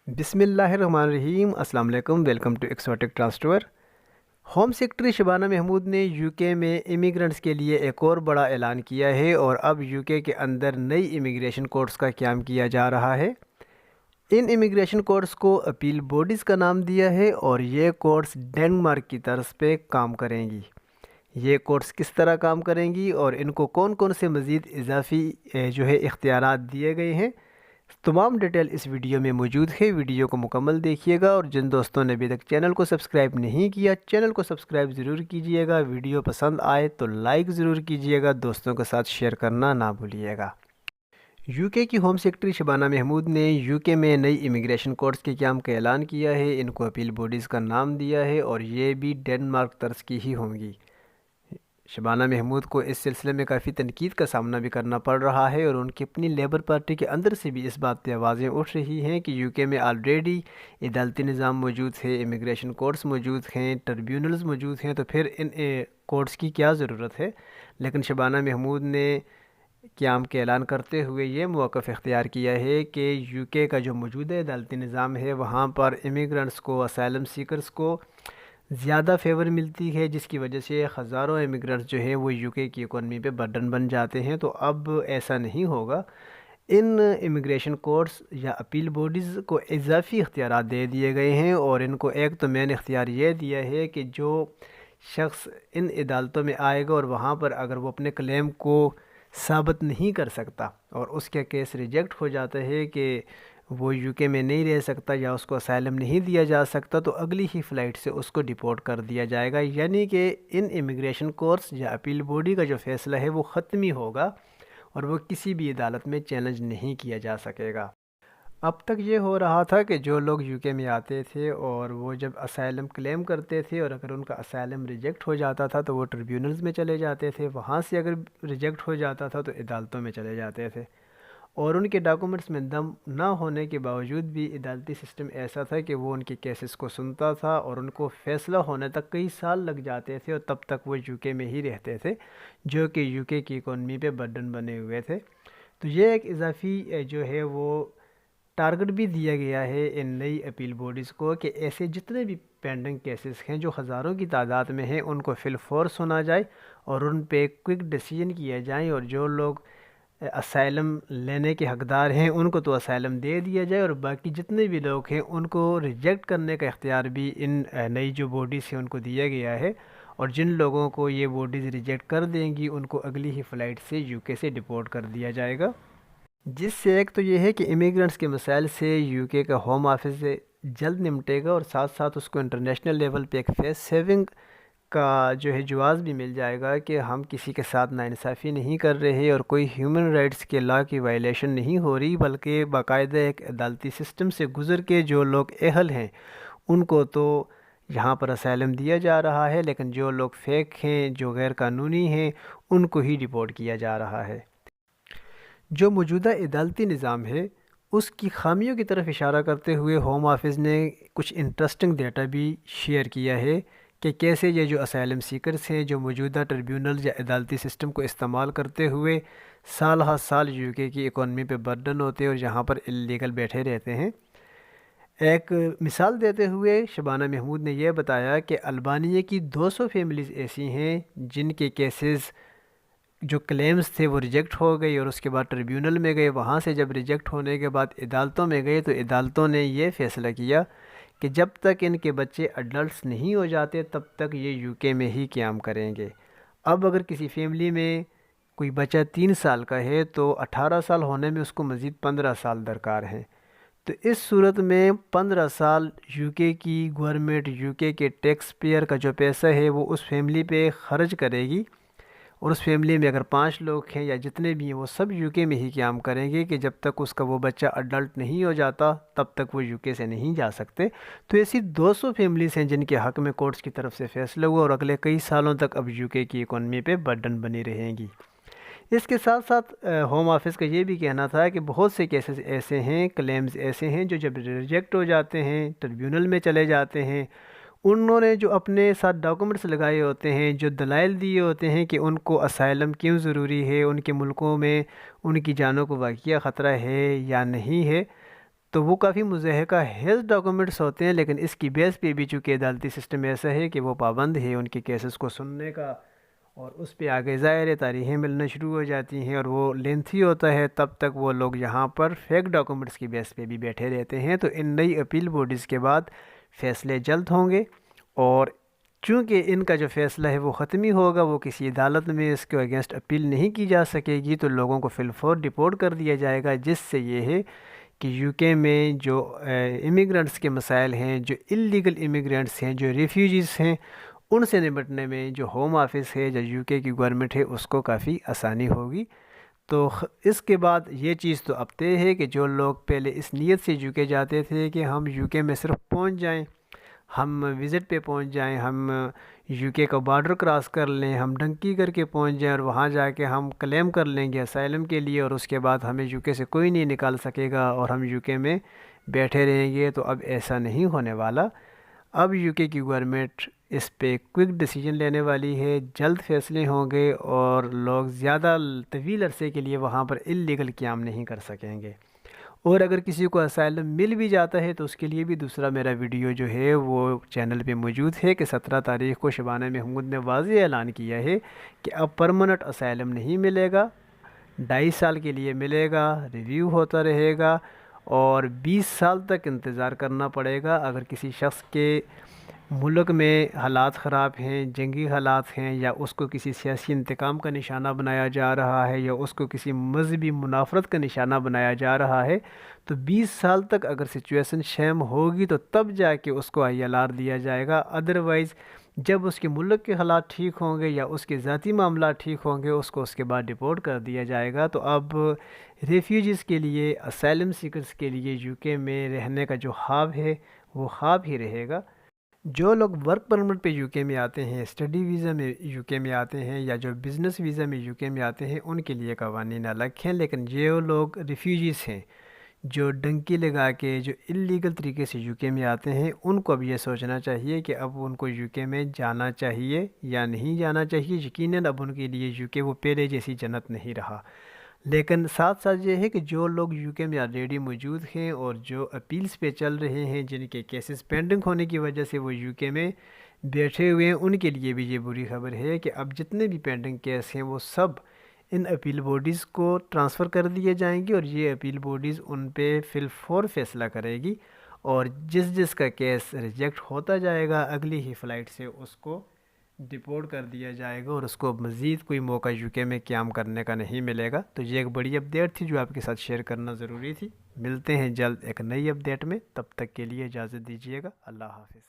بسم اللہ الرحمن الرحیم۔ السلام علیکم، welcome to exotic transtour. Home secretary Shabana Mahmood نے یو کے میں امیگرنٹس کے لیے ایک اور بڑا اعلان کیا ہے اور اب یو کے اندر نئی امیگریشن کورٹس کا قیام کیا جا رہا ہے۔ ان امیگریشن کورٹس کو اپیل باڈیز کا نام دیا ہے اور یہ کورٹس ڈنمارک کی طرز پہ کام کریں گی۔ یہ کورٹس کس طرح کام کریں گی اور ان کو کون کون سے مزید اضافی اختیارات دیے گئے ہیں، تمام ڈیٹیل اس ویڈیو میں موجود ہے۔ ویڈیو کو مکمل دیکھیے گا اور جن دوستوں نے ابھی تک چینل کو سبسکرائب نہیں کیا، چینل کو سبسکرائب ضرور کیجیے گا۔ ویڈیو پسند آئے تو لائک ضرور کیجیے گا، دوستوں کے ساتھ شیئر کرنا نہ بھولیے گا۔ یو کے کی ہوم سیکرٹری شبانہ محمود نے یو کے میں نئی امیگریشن کورٹس کے قیام کا اعلان کیا ہے۔ ان کو اپیل باڈیز کا نام دیا ہے اور یہ بھی ڈنمارک طرز کی ہی ہوں گی۔ شبانہ محمود کو اس سلسلے میں کافی تنقید کا سامنا بھی کرنا پڑ رہا ہے اور ان کی اپنی لیبر پارٹی کے اندر سے بھی اس بات پہ آوازیں اٹھ رہی ہیں کہ یو کے میں آلریڈی عدالتی نظام موجود ہے، امیگریشن کورٹس موجود ہیں، ٹربیونلز موجود ہیں، تو پھر ان کورٹس کی کیا ضرورت ہے۔ لیکن شبانہ محمود نے قیام کا اعلان کرتے ہوئے یہ موقف اختیار کیا ہے کہ یو کے کا جو موجودہ عدالتی نظام ہے وہاں پر امیگرنٹس کو، اسائلم سیکرز کو زیادہ فیور ملتی ہے، جس کی وجہ سے ہزاروں امیگرنٹس جو ہیں وہ یو کے کی اکانومی پہ برڈن بن جاتے ہیں۔ تو اب ایسا نہیں ہوگا۔ ان امیگریشن کورٹس یا اپیل باڈیز کو اضافی اختیارات دے دیے گئے ہیں اور ان کو ایک تو مین اختیار یہ دیا ہے کہ جو شخص ان عدالتوں میں آئے گا اور وہاں پر اگر وہ اپنے کلیم کو ثابت نہیں کر سکتا اور اس کا کیس ریجیکٹ ہو جاتا ہے کہ وہ یو کے میں نہیں رہ سکتا یا اس کو اسائلم نہیں دیا جا سکتا، تو اگلی ہی فلائٹ سے اس کو ڈیپورٹ کر دیا جائے گا۔ یعنی کہ ان امیگریشن کورٹس یا اپیل باڈی کا جو فیصلہ ہے وہ ختمی ہوگا اور وہ کسی بھی عدالت میں چیلنج نہیں کیا جا سکے گا۔ اب تک یہ ہو رہا تھا کہ جو لوگ یو کے میں آتے تھے اور وہ جب اسائلم کلیم کرتے تھے اور اگر ان کا اسائلم ریجیکٹ ہو جاتا تھا تو وہ ٹریبیونلز میں چلے جاتے تھے، وہاں سے اگر ریجیکٹ ہو جاتا تھا تو عدالتوں میں چلے جاتے تھے اور ان کے ڈاکومنٹس میں دم نہ ہونے کے باوجود بھی عدالتی سسٹم ایسا تھا کہ وہ ان کے کیسز کو سنتا تھا اور ان کو فیصلہ ہونے تک کئی سال لگ جاتے تھے اور تب تک وہ یو کے میں ہی رہتے تھے، جو کہ یو کے کی اکانومی پہ برڈن بنے ہوئے تھے۔ تو یہ ایک اضافی جو ہے وہ ٹارگٹ بھی دیا گیا ہے ان نئی اپیل باڈیز کو کہ ایسے جتنے بھی پینڈنگ کیسز ہیں جو ہزاروں کی تعداد میں ہیں ان کو فی الفور سنا جائے اور ان پہ کوئک ڈیسیژن کیا جائیں اور جو لوگ اسائلم لینے کے حقدار ہیں ان کو تو اسائلم دے دیا جائے اور باقی جتنے بھی لوگ ہیں ان کو ریجیکٹ کرنے کا اختیار بھی ان نئی جو باڈیز ہیں ان کو دیا گیا ہے اور جن لوگوں کو یہ باڈیز ریجیکٹ کر دیں گی ان کو اگلی ہی فلائٹ سے یو کے سے ڈیپورٹ کر دیا جائے گا۔ جس سے ایک تو یہ ہے کہ امیگرنٹس کے مسائل سے یو کے کا ہوم آفس سے جلد نمٹے گا اور ساتھ ساتھ اس کو انٹرنیشنل لیول پہ ایک فیس سیونگ کا جو ہے جواز بھی مل جائے گا کہ ہم کسی کے ساتھ ناانصافی نہیں کر رہے اور کوئی ہیومن رائٹس کے لا کی وائلیشن نہیں ہو رہی، بلکہ باقاعدہ ایک عدالتی سسٹم سے گزر کے جو لوگ اہل ہیں ان کو تو یہاں پر اسائلم دیا جا رہا ہے، لیکن جو لوگ فیک ہیں، جو غیر قانونی ہیں، ان کو ہی ڈیپورٹ کیا جا رہا ہے۔ جو موجودہ عدالتی نظام ہے اس کی خامیوں کی طرف اشارہ کرتے ہوئے ہوم آفس نے کچھ انٹرسٹنگ ڈیٹا بھی شیئر کیا ہے کہ کیسے یہ جو اسائلم سیکرز ہیں جو موجودہ ٹریبیونل یا عدالتی سسٹم کو استعمال کرتے ہوئے سال ہر سال یو کے کی اکانومی پہ برڈن ہوتے ہیں اور یہاں پر اللیگل بیٹھے رہتے ہیں۔ ایک مثال دیتے ہوئے شبانہ محمود نے یہ بتایا کہ البانیہ کی 200 فیملیز ایسی ہیں جن کے کیسز جو کلیمز تھے وہ ریجیکٹ ہو گئی اور اس کے بعد ٹریبیونل میں گئے، وہاں سے جب ریجیکٹ ہونے کے بعد عدالتوں میں گئے تو عدالتوں نے یہ فیصلہ کیا کہ جب تک ان کے بچے اڈلٹس نہیں ہو جاتے تب تک یہ یو کے میں ہی قیام کریں گے۔ اب اگر کسی فیملی میں کوئی بچہ 3 سال کا ہے تو 18 سال ہونے میں اس کو مزید 15 سال درکار ہیں، تو اس صورت میں 15 سال یو کے کی گورنمنٹ، یو کے ٹیکس پیئر کا جو پیسہ ہے وہ اس فیملی پہ خرچ کرے گی اور اس فیملی میں اگر 5 لوگ ہیں یا جتنے بھی ہیں وہ سب یو کے میں ہی قیام کریں گے کہ جب تک اس کا وہ بچہ اڈلٹ نہیں ہو جاتا تب تک وہ یو کے سے نہیں جا سکتے۔ تو ایسی 200 فیملیز ہیں جن کے حق میں کورٹس کی طرف سے فیصلہ ہوا اور اگلے کئی سالوں تک اب یو کے کی اکانومی پہ برڈن بنی رہیں گی۔ اس کے ساتھ ساتھ ہوم آفس کا یہ بھی کہنا تھا کہ بہت سے کیسز ایسے ہیں، کلیمز ایسے ہیں جو جب ریجیکٹ ہو جاتے ہیں، ٹریبیونل میں چلے جاتے ہیں، انہوں نے جو اپنے ساتھ ڈاکومنٹس لگائے ہوتے ہیں، جو دلائل دیے ہوتے ہیں کہ ان کو اسائلم کیوں ضروری ہے، ان کے ملکوں میں ان کی جانوں کو واقعہ خطرہ ہے یا نہیں ہے، تو وہ کافی مضحکہ ہیلتھ ڈاکومنٹس ہوتے ہیں، لیکن اس کی بیس پہ بھی چونکہ عدالتی سسٹم ایسا ہے کہ وہ پابند ہے ان کے کیسز کو سننے کا، اور اس پہ آگے ظاہر تاریخیں ملنا شروع ہو جاتی ہیں اور وہ لینتھی ہوتا ہے، تب تک وہ لوگ یہاں پر فیک ڈاکومنٹس کی بیس پہ بھی بیٹھے رہتے ہیں۔ تو ان نئی اپیل باڈیز کے بعد فیصلے جلد ہوں گے، اور چونکہ ان کا جو فیصلہ ہے وہ ختمی ہوگا، وہ کسی عدالت میں اس کے اگینسٹ اپیل نہیں کی جا سکے گی، تو لوگوں کو فی الفور ڈپورٹ کر دیا جائے گا، جس سے یہ ہے کہ یو کے میں جو امیگرنٹس کے مسائل ہیں، جو اللیگل امیگرنٹس ہیں، جو ریفیوجیز ہیں، ان سے نمٹنے میں جو ہوم آفس ہے، جو یو کے کی گورنمنٹ ہے، اس کو کافی آسانی ہوگی۔ تو اس کے بعد یہ چیز تو اب طے ہے کہ جو لوگ پہلے اس نیت سے یو کے جاتے تھے کہ ہم یو کے میں صرف پہنچ جائیں، ہم وزٹ پہ پہنچ جائیں، ہم یو کے کا بارڈر کراس کر لیں، ہم ڈنکی کر کے پہنچ جائیں اور وہاں جا کے ہم کلیم کر لیں گے اسائلم کے لیے، اور اس کے بعد ہمیں یو کے سے کوئی نہیں نکال سکے گا اور ہم یو کے میں بیٹھے رہیں گے، تو اب ایسا نہیں ہونے والا۔ اب یو کے کی گورنمنٹ اس پہ کوئک ڈیسیجن لینے والی ہے، جلد فیصلے ہوں گے، اور لوگ زیادہ طویل عرصے کے لیے وہاں پر اللیگل قیام نہیں کر سکیں گے۔ اور اگر کسی کو اسائلم مل بھی جاتا ہے تو اس کے لیے بھی دوسرا میرا ویڈیو جو ہے وہ چینل پہ موجود ہے کہ 17 تاریخ کو شبانہ محمود نے واضح اعلان کیا ہے کہ اب پرماننٹ اسائلم نہیں ملے گا، 2.5 سال کے لیے ملے گا، ریویو ہوتا رہے گا، اور 20 سال تک انتظار کرنا پڑے گا اگر کسی شخص کے ملک میں حالات خراب ہیں، جنگی حالات ہیں، یا اس کو کسی سیاسی انتقام کا نشانہ بنایا جا رہا ہے، یا اس کو کسی مذہبی منافرت کا نشانہ بنایا جا رہا ہے، تو 20 سال تک اگر سچویشن شیم ہوگی تو تب جا کے اس کو ILR دیا جائے گا۔ ادروائز جب اس کے ملک کے حالات ٹھیک ہوں گے یا اس کے ذاتی معاملات ٹھیک ہوں گے، اس کو اس کے بعد ڈپورٹ کر دیا جائے گا۔ تو اب ریفیوجیز کے لیے، اسائلم سیکرز کے لیے یو کے میں رہنے کا جو خواب ہے وہ خواب ہی رہے گا۔ جو لوگ ورک پرمٹ پہ یو کے میں آتے ہیں، اسٹڈی ویزا میں یو کے میں آتے ہیں، یا جو بزنس ویزا میں یو کے میں آتے ہیں، ان کے لیے قوانین الگ ہیں، لیکن جو لوگ ریفیوجیز ہیں، جو ڈنکی لگا کے جو اللیگل طریقے سے یو کے میں آتے ہیں، ان کو اب یہ سوچنا چاہیے کہ اب ان کو یو کے میں جانا چاہیے یا نہیں جانا چاہیے۔ یقیناً اب ان کے لیے یو کے وہ پہلے جیسی جنت نہیں رہا، لیکن ساتھ ساتھ یہ ہے کہ جو لوگ یو کے میں آلریڈی موجود ہیں اور جو اپیلز پہ چل رہے ہیں، جن کے کیسز پینڈنگ ہونے کی وجہ سے وہ یو کے میں بیٹھے ہوئے ہیں، ان کے لیے بھی یہ بری خبر ہے کہ اب جتنے بھی پینڈنگ کیس ہیں وہ سب ان اپیل باڈیز کو ٹرانسفر کر دیے جائیں گے، اور یہ اپیل باڈیز ان پہ فی الفور فیصلہ کرے گی، اور جس جس کا کیس ریجیکٹ ہوتا جائے گا اگلی ہی فلائٹ سے اس کو ڈپورٹ کر دیا جائے گا، اور اس کو مزید کوئی موقع یو کے میں قیام کرنے کا نہیں ملے گا۔ تو یہ ایک بڑی اپڈیٹ تھی جو آپ کے ساتھ شیئر کرنا ضروری تھی۔ ملتے ہیں جلد ایک نئی اپڈیٹ میں، تب تک کے لیے اجازت دیجیے گا۔ اللہ حافظ۔